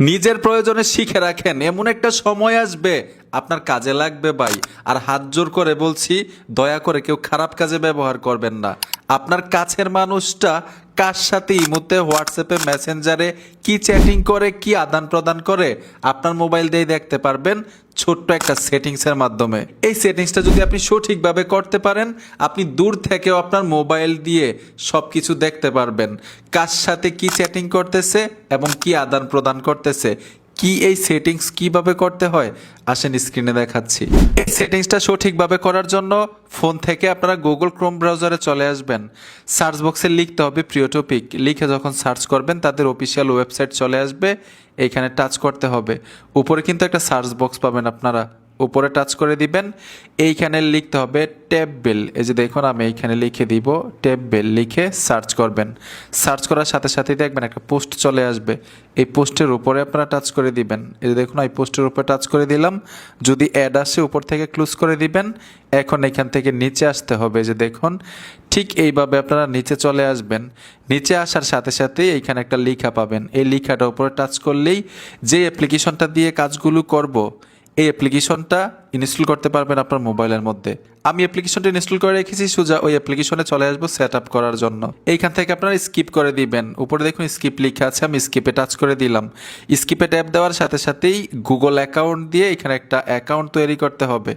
নিজের প্রয়োজনে শিখে রাখেন, এমন একটা সময় আসবে আপনার কাজে লাগবে ভাই। আর হাত জোর করে বলছি, দয়া করে কেউ খারাপ কাজে ব্যবহার করবেন না। আপনার কাছের মানুষটা কার সাথে ইমোতে, হোয়াটসঅ্যাপে, মেসেঞ্জারে কি চ্যাটিং করে, কি আদান প্রদান করে আপনার মোবাইল দিয়ে দেখতে পারবেন ছোট্ট একটা সেটিংসের মাধ্যমে। এই সেটিংসটা যদি আপনি সঠিকভাবে করতে পারেন, আপনি দূর থেকেও আপনার মোবাইল দিয়ে সব কিছু দেখতে পারবেন, কার সাথে কি চ্যাটিং করতেছে এবং কি আদান প্রদান করতেছে। কি এই সেটিংস কিভাবে করতে হয় আসেন স্ক্রিনে দেখাচ্ছি। এই সেটিংসটা সঠিকভাবে করার জন্য ফোন থেকে আপনারা গুগল ক্রোম ব্রাউজারে চলে আসবেন। সার্চ বক্সে লিখতে হবে প্রিয় টপিক, লিখে যখন সার্চ করবেন তাদের অফিসিয়াল ওয়েবসাইট চলে আসবে। এইখানে টাচ করতে হবে, উপরে কিন্তু একটা সার্চ বক্স পাবেন আপনারা, উপরে টাচ করে দিবেন। এইখানে লিখতে হবে ট্যাব বেল, এই যে দেখুন আমি এইখানে লিখে দিব ট্যাব বেল, লিখে সার্চ করবেন। সার্চ করার সাথে সাথেই দেখবেন একটা পোস্ট চলে আসবে, এই পোস্টের উপরে আপনারা টাচ করে দিবেন। এই যে দেখুন এই পোস্টের উপরে টাচ করে দিলাম, যদি অ্যাড আসে উপর থেকে ক্লোজ করে দিবেন। এখন এখান থেকে নিচে আসতে হবে, যে দেখুন ঠিক এইভাবে আপনারা নিচে চলে আসবেন। নিচে আসার সাথে সাথেই এইখানে একটা লেখা পাবেন, এই লেখাটার উপরে টাচ করলেই যে অ্যাপ্লিকেশনটা দিয়ে কাজগুলো করব এই অ্যাপ্লিকেশনটা ইনস্টল করতে পারবেন আপনার মোবাইলের মধ্যে। আমি অ্যাপ্লিকেশনটা ইনস্টল করে রেখেছি, সোজা ওই অ্যাপ্লিকেশনে চলে আসবো সেট আপ করার জন্য। এইখান থেকে আপনারা স্কিপ করে দিবেন, উপরে দেখুন স্কিপ লেখা আছে, আমি স্কিপে টাচ করে দিলাম। স্কিপে ট্যাপ দেওয়ার সাথে সাথেই গুগল অ্যাকাউন্ট দিয়ে এখানে একটা অ্যাকাউন্ট তৈরি করতে হবে।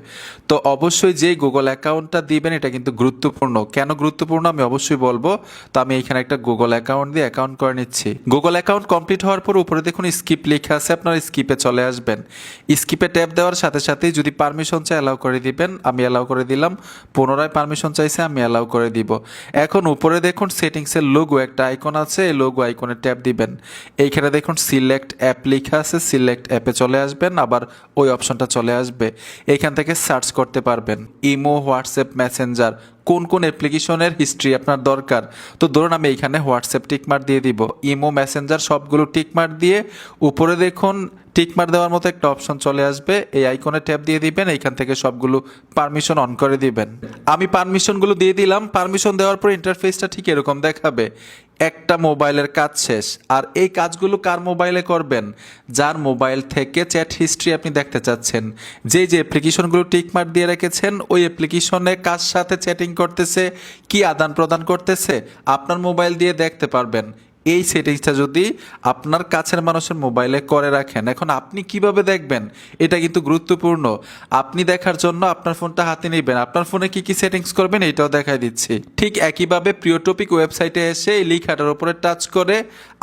তো অবশ্যই যেই গুগল অ্যাকাউন্টটা দিবেন এটা কিন্তু গুরুত্বপূর্ণ। কেন গুরুত্বপূর্ণ আমি অবশ্যই বলবো। তো আমি এখানে একটা গুগল অ্যাকাউন্ট দিয়ে অ্যাকাউন্ট করে নিচ্ছি। গুগল অ্যাকাউন্ট কমপ্লিট হওয়ার পর উপরে দেখুন স্কিপ লেখা আছে, আপনারা স্কিপে চলে আসবেন। স্কিপে ট্যাপ দেওয়ার সাথে সাথেই যদি পারমিশন চাই অ্যালাউ করে দিবেন, আমি অ্যালাউ করে দিলাম। পুনরায় পারমিশন চাইছে, আমি অ্যালাউ করে দিব। এখন উপরে দেখুন সেটিংসের লোগো একটা আইকন আছে, এই লোগো আইকনে ট্যাপ দিবেন। এইখানে দেখুন সিলেক্ট অ্যাপ লেখা আছে, সিলেক্ট অ্যাপে চলে আসবেন, আবার ওই অপশনটা চলে আসবে। এইখান থেকে সার্চ করতে পারবেন ইমো, হোয়াটসঅ্যাপ, মেসেঞ্জার, কোন কোন অ্যাপ্লিকেশনের হিস্ট্রি আপনার দরকার। তো ধরুন আমি এইখানে হোয়াটসঅ্যাপ টিকমার্ক দিয়ে দিব, ইমো, মেসেঞ্জার সবগুলো টিকমার্ক দিয়ে উপরে দেখুন টিকমার্ক দেওয়ার মতো একটা অপশন চলে আসবে, এই আইকনে ট্যাপ দিয়ে দিবেন। এইখান থেকে সবগুলো পারমিশন অন করে দিবেন। আমি পারমিশনগুলো দিয়ে দিলাম। পারমিশন দেওয়ার পর ইন্টারফেসটা ঠিক এরকম দেখাবে, একটা মোবাইলের কাজ শেষ। আর এই কাজগুলো কার মোবাইলে করবেন? যার মোবাইল থেকে চ্যাট হিস্ট্রি আপনি দেখতে চাচ্ছেন, যে যে অ্যাপ্লিকেশনগুলো টিকমার্ক দিয়ে রেখেছেন ওই অ্যাপ্লিকেশনে কার সাথে চ্যাটিং করতেছে, কি আদান প্রদান করতেছে আপনার মোবাইল দিয়ে দেখতে পারবেন। এই সেটিংসটা যদি আপনার কাছের মানুষের মোবাইলে করে রাখেন, এখন আপনি কিভাবে দেখবেন এটা কিন্তু গুরুত্বপূর্ণ। আপনি দেখার জন্য আপনার ফোনটা হাতে নেবেন, আপনার ফোনে কি কি সেটিংস করবেন এটাও দেখাই দিচ্ছি। ঠিক একইভাবে প্রিয় টপিক ওয়েবসাইটে এসে এই লেখাটার উপরে টাচ করে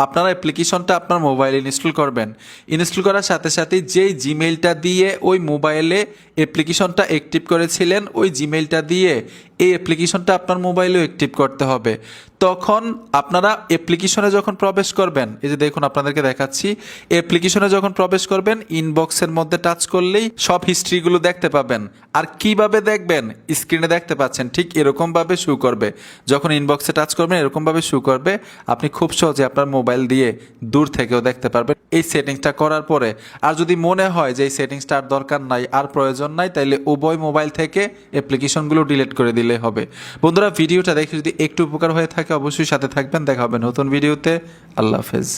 আপনারা অ্যাপ্লিকেশনটা আপনার মোবাইলে ইনস্টল করবেন। ইনস্টল করার সাথে সাথে যেই জিমেইলটা দিয়ে ওই মোবাইলে অ্যাপ্লিকেশনটা অ্যাক্টিভ করেছিলেন ওই জিমেইলটা দিয়ে এই অ্যাপ্লিকেশনটা আপনার মোবাইলেও অ্যাক্টিভ করতে হবে। তখন আপনারা অ্যাপ্লিকেশনে যখন প্রবেশ করবেন, এই যে দেখুন আপনাদেরকে দেখাচ্ছি, অ্যাপ্লিকেশনে যখন প্রবেশ করবেন ইনবক্সের মধ্যে টাচ করলেই সব হিস্ট্রিগুলো দেখতে পাবেন। আর কিভাবে দেখবেন স্ক্রিনে দেখতে পাচ্ছেন, ঠিক এরকমভাবে শো করবে। যখন ইনবক্সে টাচ করবেন এরকমভাবে শো করবে, আপনি খুব সহজে আপনার মোবাইল দিয়ে দূর থেকেও দেখতে পারবেন এই সেটিংসটা করার পরে। আর যদি মনে হয় যে এই সেটিংসটা আর দরকার নাই, আর প্রয়োজন নাই, তাইলে উভয় মোবাইল থেকে অ্যাপ্লিকেশনগুলো ডিলিট করে দিলে হবে। বন্ধুরা ভিডিওটা দেখে যদি একটু উপকার হয়ে থাকে অবশ্যই সাথে থাকবেন। দেখা হবে নতুন ভিডিওতে। আল্লাহ হাফেজ।